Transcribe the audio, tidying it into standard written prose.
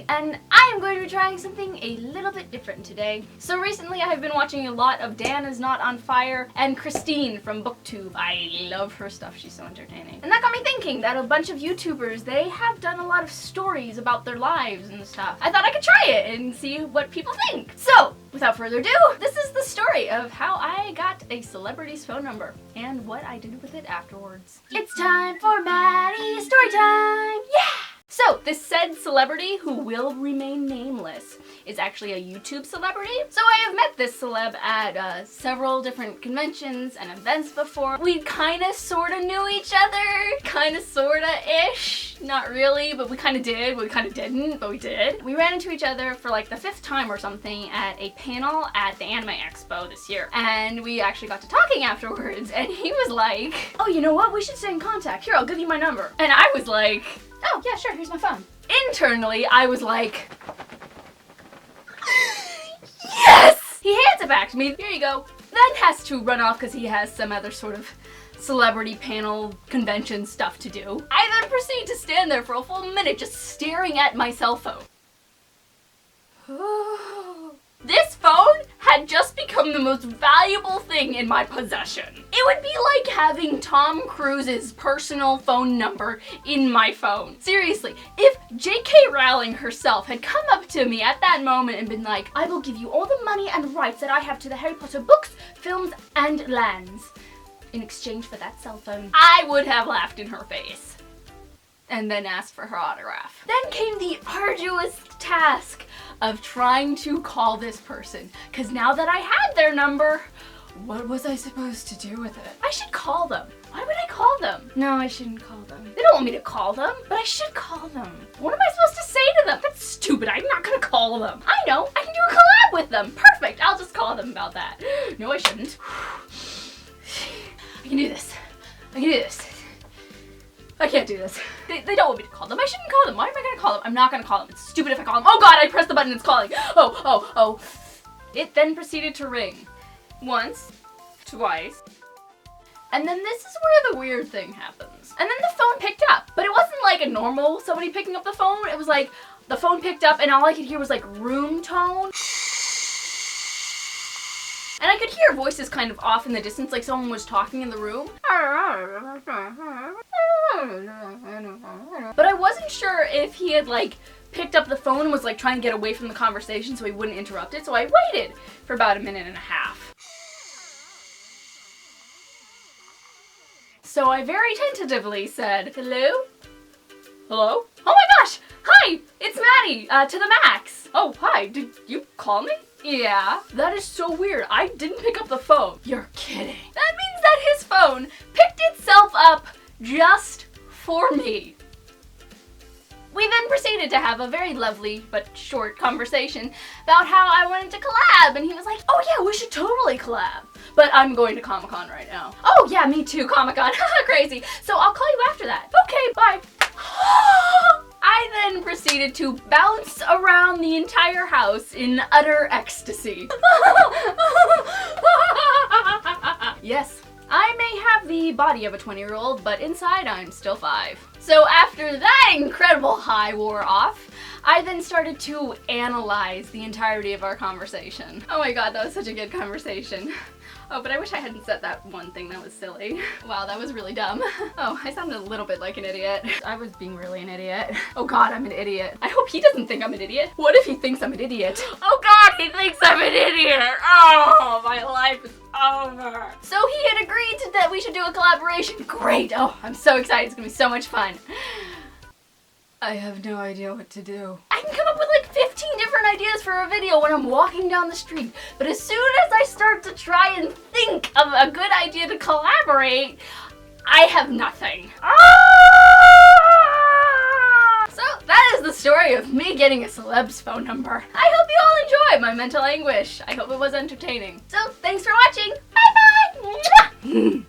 Madi, and I am going to be trying something a little bit different today. So recently I have been watching a lot of DanIsNotOnFire and Christine from BookTube. I love her stuff, she's so entertaining. And that got me thinking that a bunch of YouTubers, they have done a lot of stories about their lives and stuff. I thought I could try it and see what people think. So, without further ado, this is the story of how I got a celebrity's phone number and what I did with it afterwards. It's time for Maddie's story time! Yeah! So, this said celebrity, who will remain nameless, is actually a YouTube celebrity. So I have met this celeb at several different conventions and events before. We kinda sorta knew each other, kinda sorta-ish. Not really, but we kinda did. We kinda didn't, but we did. We ran into each other for like the 5th time or something at a panel at the Anime Expo this year. And we actually got to talking afterwards, and he was like, oh, you know what? We should stay in contact. Here, I'll give you my number. And I was like, oh, yeah, sure, here's my phone. Internally, I was like, yes! He hands it back to me. Here you go. Then has to run off because he has some other sort of celebrity panel convention stuff to do. I then proceed to stand there for a full minute just staring at my cell phone. This phone had just become the most valuable thing in my possession. It would be like having Tom Cruise's personal phone number in my phone. Seriously, if J.K. Rowling herself had come up to me at that moment and been like, I will give you all the money and rights that I have to the Harry Potter books, films, and lands in exchange for that cell phone, I would have laughed in her face and then asked for her autograph. Then came the arduous task of trying to call this person, because now that I had their number, what was I supposed to do with it? I should call them. Why would I call them? No, I shouldn't call them. They don't want me to call them, but I should call them. What am I supposed to say to them? That's stupid. I'm not gonna call them. I know. I can do a collab with them. Perfect. I'll just call them about that. No, I shouldn't. I can do this. I can do this. I can't do this. They don't want me to call them. I shouldn't call them. Why am I gonna call them? I'm not gonna call them. It's stupid if I call them. Oh god, I pressed the button, it's calling. Oh. It then proceeded to ring. Once, twice, and then this is where the weird thing happens. And then the phone picked up, but it wasn't like a normal somebody picking up the phone. It was like the phone picked up and all I could hear was like room tone. And I could hear voices kind of off in the distance, like someone was talking in the room. But I wasn't sure if he had like picked up the phone and was like trying to get away from the conversation so he wouldn't interrupt it, so I waited for about 1.5 minutes. So I very tentatively said, hello? Hello? Oh my gosh! Hi! It's Maddie, to the max! Oh, hi, did you call me? Yeah, that is so weird. I didn't pick up the phone. You're kidding. That means that his phone picked itself up just for me. We then proceeded to have a very lovely but short conversation about how I wanted to collab, and he was like, oh yeah, we should totally collab. But I'm going to Comic-Con right now. Oh yeah, me too, Comic-Con. Crazy. So I'll call you after that. Okay, bye. I then proceeded to bounce around the entire house in utter ecstasy. Yes, I may have the body of a 20-year-old, but inside I'm still 5. So after that incredible high wore off, I then started to analyze the entirety of our conversation. Oh my god, that was such a good conversation. Oh, but I wish I hadn't said that one thing, that was silly. Wow, that was really dumb. Oh, I sounded a little bit like an idiot. I was being really an idiot. Oh god, I'm an idiot. I hope he doesn't think I'm an idiot. What if he thinks I'm an idiot? Oh god, he thinks I'm an idiot! Oh, my life is over. So he had agreed that we should do a collaboration. Great! Oh, I'm so excited, it's gonna be so much fun. I have no idea what to do. I can come up with like 15 different ideas for a video when I'm walking down the street, but as soon as I start to try and think of a good idea to collaborate, I have nothing. So that is the story of me getting a celeb's phone number. I hope you all enjoyed my mental anguish. I hope it was entertaining. So thanks for watching. Bye bye!